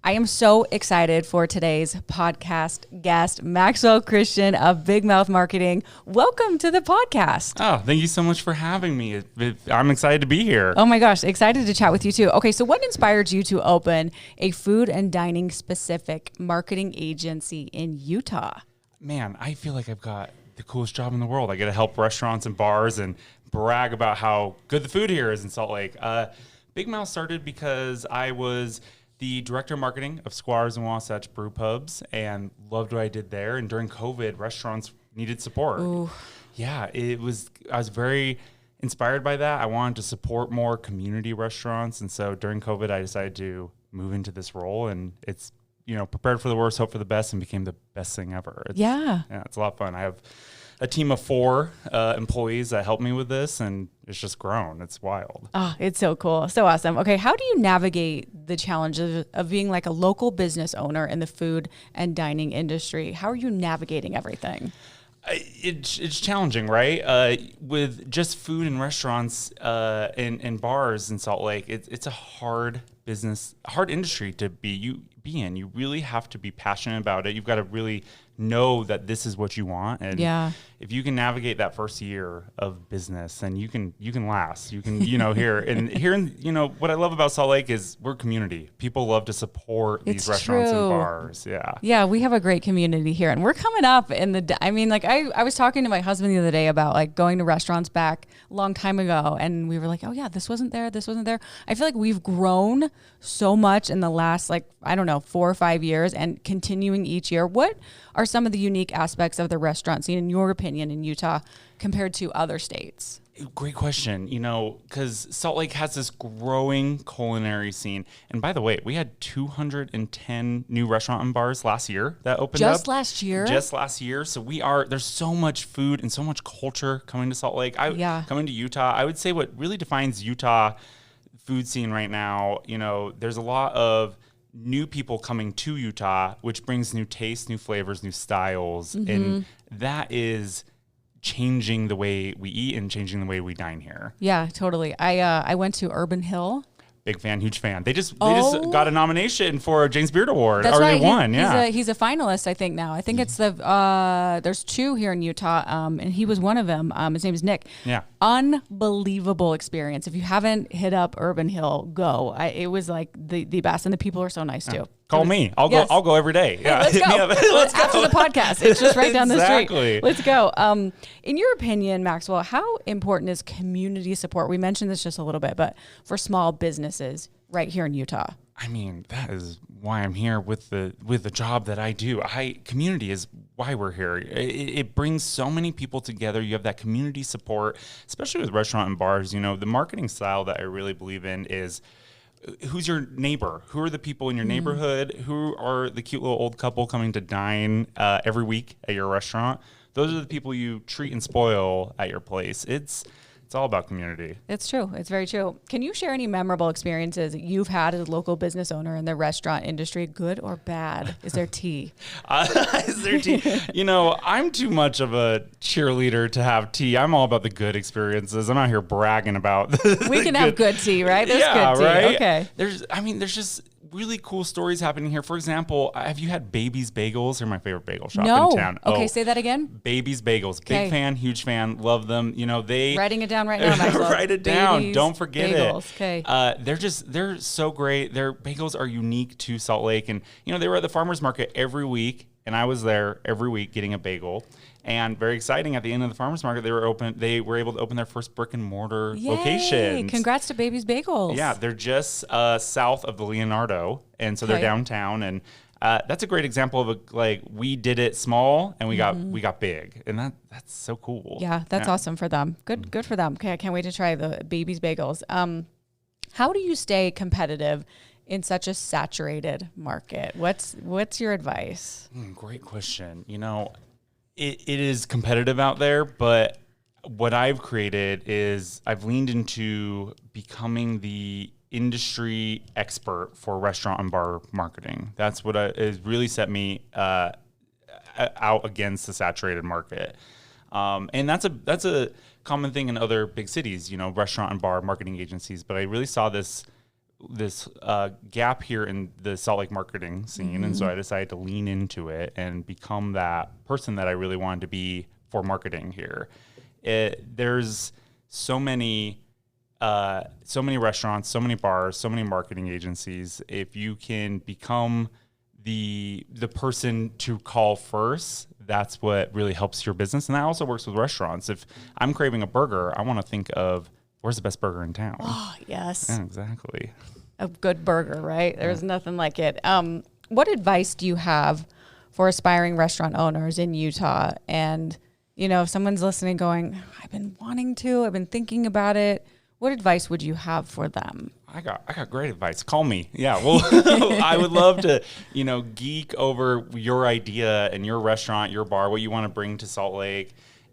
I am so excited for today's podcast guest, Maxwell Christen of Big Mouth Marketing. Welcome to the podcast. Oh, thank you so much for having me. I'm excited to be here. Oh my gosh, excited to chat with you too. Okay, so what inspired you to open a food and dining specific marketing agency in Utah? Man, I feel like I've got the coolest job in the world. I get to help restaurants and bars and brag about how good the food here is in Salt Lake. Big Mouth started because I was the director of marketing of Squires and Wasatch Brew Pubs and loved what I did there. And during COVID, restaurants needed support. Ooh. Yeah, I was very inspired by that. I wanted to support more community restaurants. And so during COVID, I decided to move into this role, and it's, prepared for the worst, hope for the best, and became the best thing ever. It's a lot of fun. I have a team of 4 employees that help me with this, and it's just grown. It's wild. Oh, it's so cool. So awesome. Okay, how do you navigate the challenge of being like a local business owner in the food and dining industry? How are you navigating everything? It's challenging, right? With just food and restaurants and bars in Salt Lake, it's a hard business, hard industry to be in. You really have to be passionate about it. You've got to really know that this is what you want, and if you can navigate that first year of business, then you can last. You can here in what I love about Salt Lake is we're community. People love to support these restaurants and bars. Yeah, we have a great community here, and we're coming up in the. I was talking to my husband the other day about like going to restaurants back a long time ago, and we were like, oh yeah, this wasn't there. I feel like we've grown so much in the last 4 or 5 years, and continuing each year. What are some of the unique aspects of the restaurant scene, in your opinion, in Utah compared to other states? Great question. Because Salt Lake has this growing culinary scene. And by the way, we had 210 new restaurant and bars last year that opened up. Just last year? Just last year. So there's so much food and so much culture coming to Salt Lake. Coming to Utah, I would say what really defines Utah food scene right now, there's a lot of new people coming to Utah, which brings new tastes, new flavors, new styles. Mm-hmm. And that is changing the way we eat and changing the way we dine here. Yeah, totally. I went to Urban Hill. Big fan, huge fan. They just got a nomination for a James Beard Award. That's right. They won. He's a finalist, I think now. I think it's there's 2 here in Utah, and he was one of them. His name is Nick. Yeah. Unbelievable experience. If you haven't hit up Urban Hill, go. It was like the best, and the people are so nice too. Call me. I'll go every day. Yeah. Hey, let's go. After the podcast. It's just right down the street. Let's go. In your opinion, Maxwell, how important is community support? We mentioned this just a little bit, but for small businesses right here in Utah. That is why I'm here with the job that I do. Community is why we're here. It brings so many people together. You have that community support, especially with restaurant and bars. The marketing style that I really believe in is, who's your neighbor? Who are the people in your neighborhood? Who are the cute little old couple coming to dine every week at your restaurant? Those are the people you treat and spoil at your place. It's all about community. It's true. It's very true. Can you share any memorable experiences that you've had as a local business owner in the restaurant industry, good or bad? Is there tea? Is there tea? I'm too much of a cheerleader to have tea. I'm all about the good experiences. I'm not here bragging about We can have good tea, right? There's good tea. Right? Okay. There's just really cool stories happening here. For example, have you had Baby's Bagels? They're my favorite bagel shop in town. Okay, say that again. Baby's Bagels. Big fan, huge fan, love them. Writing it down right now, Maxwell. Write it down. Baby's Don't forget Bagels. it. Okay. They're so great. Their bagels are unique to Salt Lake, and they were at the farmers market every week, and I was there every week getting a bagel. And very exciting, at the end of the farmers market, they were able to open their first brick and mortar location. Congrats to Baby's Bagels. Yeah, they're just south of the Leonardo, and so they're downtown. And that's a great example of we did it small and we got big, and that's so cool. Yeah, that's awesome for them. Good for them. Okay, I can't wait to try the Baby's Bagels. How do you stay competitive in such a saturated market? What's your advice? Great question. It is competitive out there, but what I've created is I've leaned into becoming the industry expert for restaurant and bar marketing. That's what has really set me out against the saturated market. And that's a common thing in other big cities, restaurant and bar marketing agencies. But I really saw this gap here in the Salt Lake marketing scene, and so I decided to lean into it and become that person that I really wanted to be for marketing here. There's so many restaurants, so many bars, so many marketing agencies. If you can become the person to call first, that's what really helps your business. And that also works with restaurants. If I'm craving a burger, I want to think of where's the best burger in town. Oh, yes. Yeah, exactly. A good burger, right? There's nothing like it. What advice do you have for aspiring restaurant owners in Utah? And, if someone's listening going, I've been thinking about it. What advice would you have for them? I got great advice. Call me. Yeah. Well, I would love to, geek over your idea and your restaurant, your bar, what you want to bring to Salt Lake.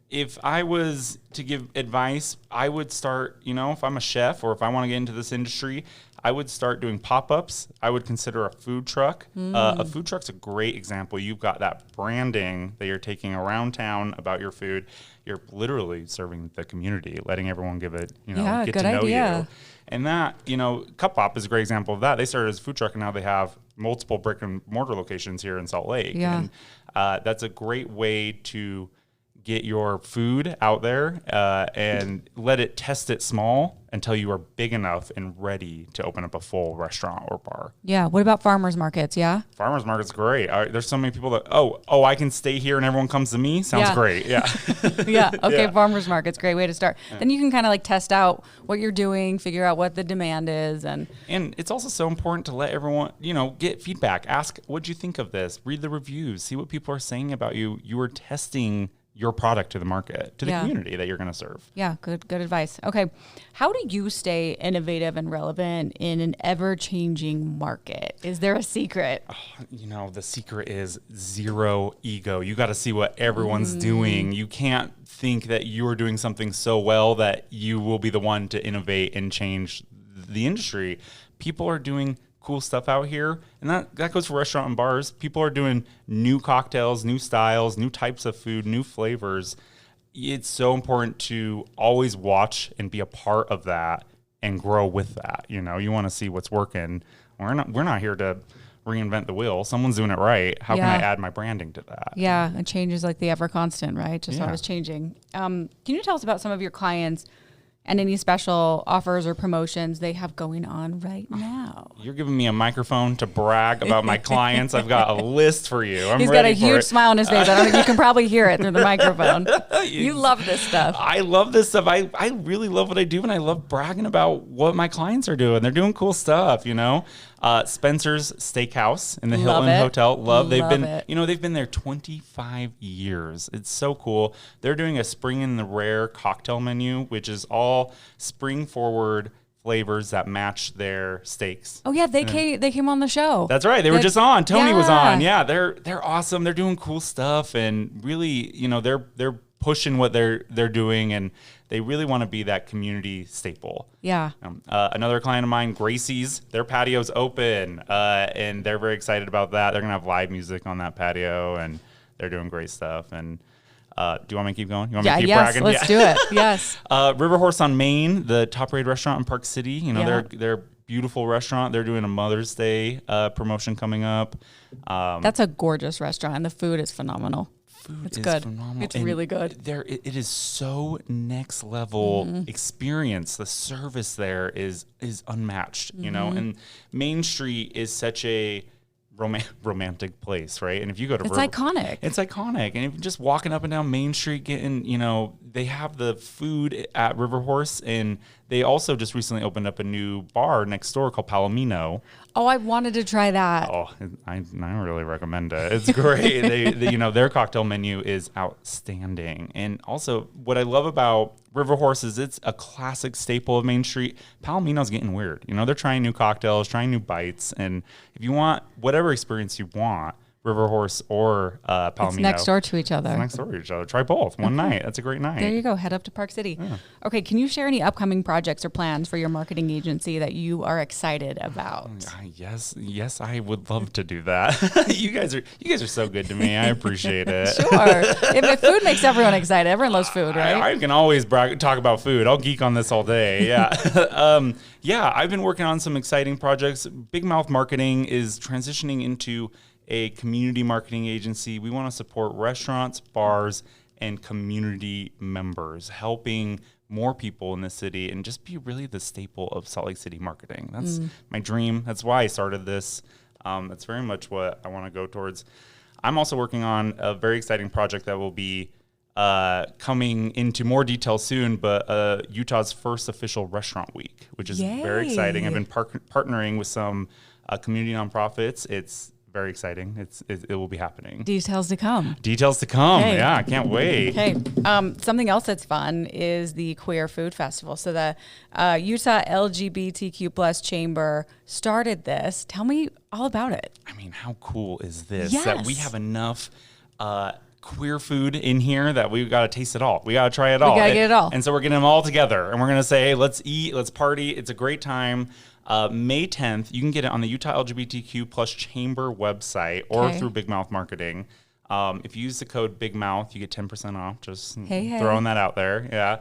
If I was to give advice, I would start, if I'm a chef or if I want to get into this industry, I would start doing pop-ups. I would consider a food truck. A food truck's a great example. You've got that branding that you're taking around town about your food. You're literally serving the community, letting everyone get to know you. And that, Cup Pop is a great example of that. They started as a food truck, and now they have multiple brick and mortar locations here in Salt Lake. Yeah. And that's a great way to get your food out there and test it small until you are big enough and ready to open up a full restaurant or bar. Yeah. What about farmers markets? Yeah. Farmers market's great. There's so many people that, I can stay here and everyone comes to me. Sounds great. Yeah. Yeah. Okay. Yeah. Farmers market's a great way to start. Yeah. Then you can kind of test out what you're doing, figure out what the demand is. And it's also so important to let everyone, get feedback. Ask, what'd you think of this? Read the reviews. See what people are saying about you. You are testing your product to the market, to the community that you're going to serve. Yeah, good advice. Okay. How do you stay innovative and relevant in an ever-changing market? Is there a secret? The secret is zero ego. You got to see what everyone's doing. You can't think that you're doing something so well that you will be the one to innovate and change the industry. People are doing cool stuff out here, and that goes for restaurant and bars. People are doing new cocktails, new styles, new types of food, new flavors. It's so important to always watch and be a part of that and grow with that. You want to see what's working. We're not here to reinvent the wheel. Someone's doing it right. How can I add my branding to that? Yeah, and change is like the ever constant, right? Just always changing. Can you tell us about some of your clients and any special offers or promotions they have going on right now? You're giving me a microphone to brag about my clients. I've got a list for you. He's got a huge smile on his face. I don't think you can probably hear it through the microphone. You love this stuff. I love this stuff. I really love what I do, and I love bragging about what my clients are doing. They're doing cool stuff, Spencer's Steakhouse in the Hilton Hotel. They've been there 25 years. It's so cool. They're doing a spring in the rare cocktail menu, which is all spring forward flavors that match their steaks. Oh yeah, they came on the show. That's right. They were just on. Tony was on. Yeah, they're awesome. They're doing cool stuff, and really, they're pushing what they're doing, and they really want to be that community staple. Yeah. Another client of mine, Gracie's, their patio's open, and they're very excited about that. They're gonna have live music on that patio, and they're doing great stuff. And do you want me to keep going? You want me to keep bragging? Let's do it. Yes. Riverhorse on Main, the top-rated restaurant in Park City. They're beautiful restaurant. They're doing a Mother's Day promotion coming up. That's a gorgeous restaurant, and the food is phenomenal. It's good. Phenomenal. It's really good. It is so next level experience. The service there is unmatched, and Main Street is such a romantic place, right? And if you go to iconic. It's iconic. And if you're just walking up and down Main Street getting, they have the food at Riverhorse, and they also just recently opened up a new bar next door called Palomino. Oh, I wanted to try that. Oh, I really recommend it. It's great. Their cocktail menu is outstanding. And also, what I love about Riverhorse is it's a classic staple of Main Street. Palomino's getting weird. They're trying new cocktails, trying new bites. And if you want whatever experience you want, Riverhorse or Palomino. It's next door to each other. It's next door to each other. Try both one night. That's a great night. There you go. Head up to Park City. Yeah. Okay. Can you share any upcoming projects or plans for your marketing agency that you are excited about? Yes, I would love to do that. You guys are so good to me. I appreciate it. Sure. If food makes everyone excited, everyone loves food, right? I can always talk about food. I'll geek on this all day. Yeah. Yeah. I've been working on some exciting projects. Big Mouth Marketing is transitioning into a community marketing agency. We want to support restaurants, bars, and community members, helping more people in the city and just be really the staple of Salt Lake City marketing. That's my dream. That's why I started this. That's very much what I want to go towards. I'm also working on a very exciting project that will be coming into more detail soon, but Utah's first official restaurant week, which is very exciting. I've been partnering with some community nonprofits. It's very exciting. It will be happening. Details to come. Details to come. Okay. Yeah, I can't wait. Okay. Something else that's fun is the Queer Food Festival. So the Utah LGBTQ plus Chamber started this. Tell me all about it. I mean, how cool is this? That we have enough queer food in here that we've got to taste it all. We got to try it all. We got to get it all. And so we're getting them all together. And we're going to say, hey, let's eat, let's party. It's a great time. May 10th, you can get it on the Utah LGBTQ plus Chamber website or through Big Mouth Marketing. If you use the code Big Mouth, you get 10% off. Just throwing that out there. Yeah.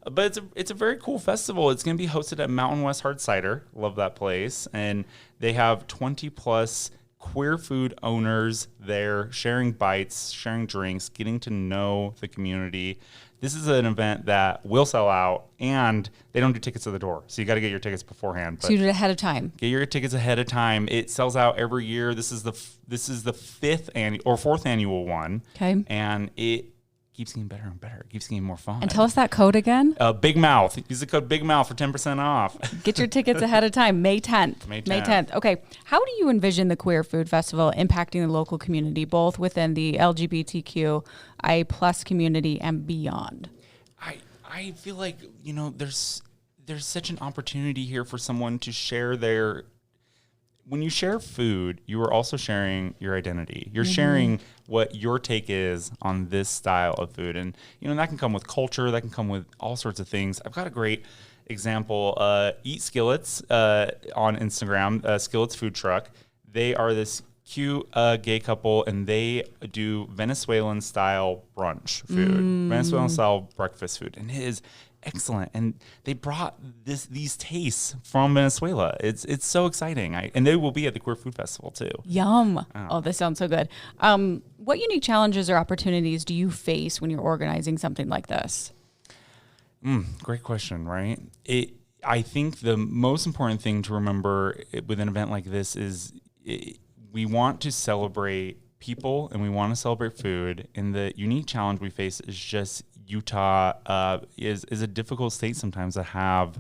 But it's a very cool festival. It's going to be hosted at Mountain West Hard Cider. Love that place. And they have 20 plus queer food owners there, sharing bites, sharing drinks, getting to know the community. This is an event that will sell out, and they don't do tickets at the door. So you got to get your tickets beforehand. So you do it ahead of time. Get your tickets ahead of time. It sells out every year. This is the fifth or fourth annual one. Okay. And it keeps getting better and better. It keeps getting more fun. And tell us that code again. Big Mouth. Use the code Big Mouth for 10% off. Get your tickets ahead of time. May 10th. May 10th. Okay. How do you envision the Queer Food Festival impacting the local community, both within the LGBTQI plus community and beyond? I feel like, there's such an opportunity here for someone to share their. When you share food, you are also sharing your identity. You're sharing what your take is on this style of food. And, that can come with culture. That can come with all sorts of things. I've got a great example. Eat Skillets on Instagram, Skillets Food Truck. They are this cute gay couple, and they do Venezuelan-style brunch food, Venezuelan-style breakfast food. And it is excellent, and they brought these tastes from Venezuela. It's so exciting. And they will be at the Queer Food Festival too. Yum. Oh, this sounds so good. What unique challenges or opportunities do you face when you're organizing something like this? Great question, right? I think the most important thing to remember with an event like this is we want to celebrate people and we want to celebrate food, and the unique challenge we face is just Utah is a difficult state sometimes to have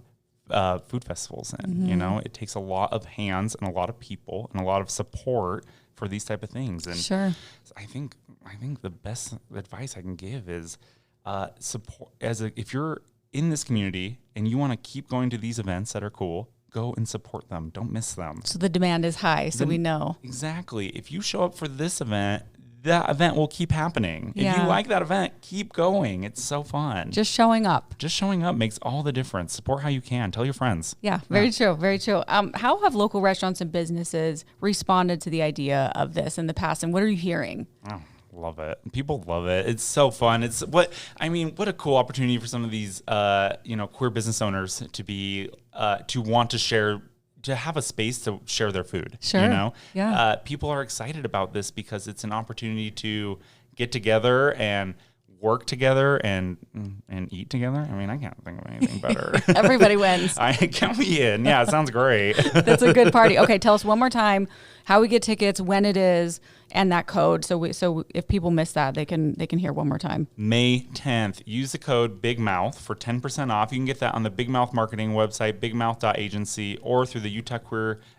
food festivals in. It takes a lot of hands and a lot of people and a lot of support for these type of things. And I think the best advice I can give is support. If you're in this community and you want to keep going to these events that are cool, go and support them. Don't miss them. So the demand is high, so we know. Exactly. If you show up for this event, that event will keep happening. If you like that event, keep going. It's so fun. Just showing up. Just showing up makes all the difference. Support how you can. Tell your friends. Yeah, very true. Very true. How have local restaurants and businesses responded to the idea of this in the past, and what are you hearing? Oh, love it. People love it. It's so fun. What a cool opportunity for some of these, queer business owners to be, to want to share, to have a space to share their food. Sure. Yeah. People are excited about this because it's an opportunity to get together and work together and eat together. I mean, I can't think of anything better. Everybody wins. Count me in. Yeah, it sounds great. That's a good party. Okay, tell us one more time how we get tickets, when it is, and that code. So if people miss that, they can hear one more time. May 10th. Use the code Big Mouth for 10% off. You can get that on the Big Mouth marketing website, bigmouth.agency, or through the Utah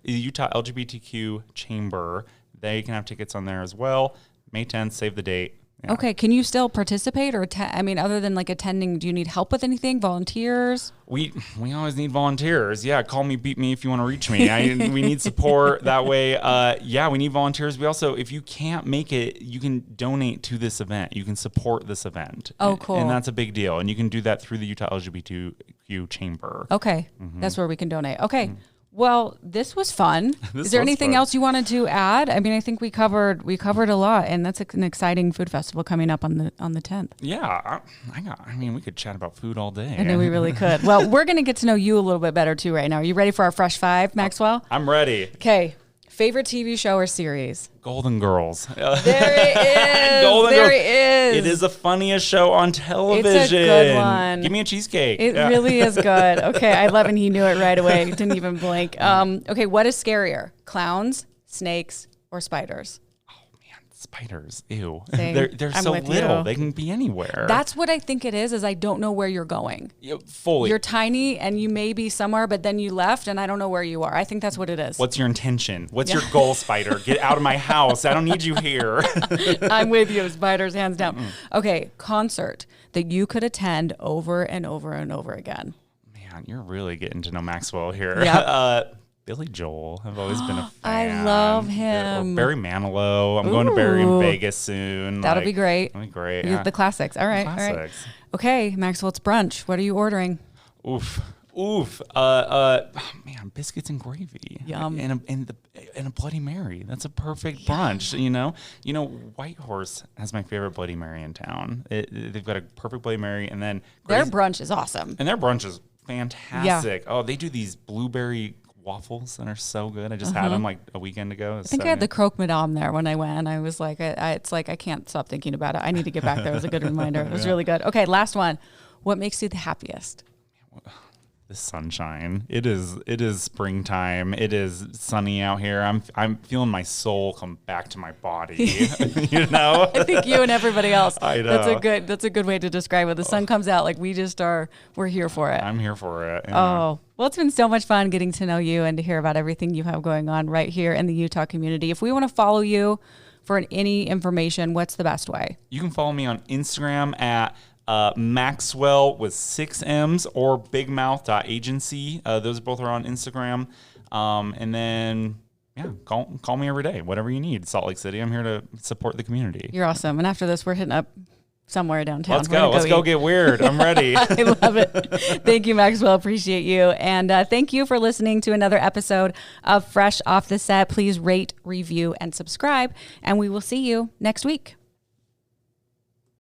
LGBTQ Chamber. There you can have tickets on there as well. May 10th. Save the date. Yeah. Okay. Can you still participate or other than like attending, do you need help with anything? Volunteers? We always need volunteers. Yeah, call me, beat me if you want to reach me. We need support that way. We need volunteers. We also, if you can't make it, you can donate to this event. You can support this event. Oh, cool. And that's a big deal. And you can do that through the Utah LGBTQ Chamber. Okay. That's where we can donate. Okay. Well, this was fun. Is there anything else you wanted to add? I mean, I think we covered a lot, and that's an exciting food festival coming up on the 10th. Yeah, we could chat about food all day. I know we really could. Well, we're going to get to know you a little bit better too right now. Are you ready for our Fresh Five, Maxwell? I'm ready. Okay. Favorite TV show or series? Golden Girls. There it is. Golden there Girls. it is. It is the funniest show on television. It's a good one. Give me a cheesecake. It really is good. Okay, I love it. He knew it right away. Didn't even blink. Okay, what is scarier? Clowns, snakes, or spiders? Spiders, ew. Same. They're I'm so with little. you. They can be anywhere. That's what I think it is I don't know where you're going. Fully. You're tiny and you may be somewhere, but then you left and I don't know where you are. I think that's what it is. What's your intention? What's your goal, Spider? Get out of my house. I don't need you here. I'm with you, spiders, hands down. Okay, concert that you could attend over and over and over again. Man, you're really getting to know Maxwell here. Yep. Billy Joel. I've always been a I fan. love him. Or Barry Manilow. I'm going to Barry in Vegas soon. That'll be great. That'll be great. The classics. All right. Classics. All right. Okay, Maxwell, it's brunch. What are you ordering? Oof. Man, biscuits and gravy. Yum. And a Bloody Mary. That's a perfect brunch. You know, White Horse has my favorite Bloody Mary in town. They've got a perfect Bloody Mary, and then Their brunch is awesome. And their brunch is fantastic. Oh, they do these blueberry waffles that are so good. I just had them like a weekend ago. I think I had the croque madame there when I went. I was like, it's like I can't stop thinking about it. I need to get back there. It was a good reminder. It was really good. Okay, last one. What makes you the happiest? The sunshine. It is springtime. It is sunny out here. I'm feeling my soul come back to my body. You know? I think you and everybody else. I know. That's a good way to describe it. The sun comes out like we're here for it. I'm here for it. Yeah. Oh, well, it's been so much fun getting to know you and to hear about everything you have going on right here in the Utah community. If we want to follow you for any information, what's the best way? You can follow me on Instagram at Maxwell with 6 M's or bigmouth.agency. Those both are on Instagram. And then, call me every day, whatever you need. Salt Lake City. I'm here to support the community. You're awesome. And after this, we're hitting up somewhere downtown. Let's go. Let's go get weird. I'm ready. I love it. Thank you, Maxwell. Appreciate you. And thank you for listening to another episode of Fresh Off the Set. Please rate, review, and subscribe. And we will see you next week.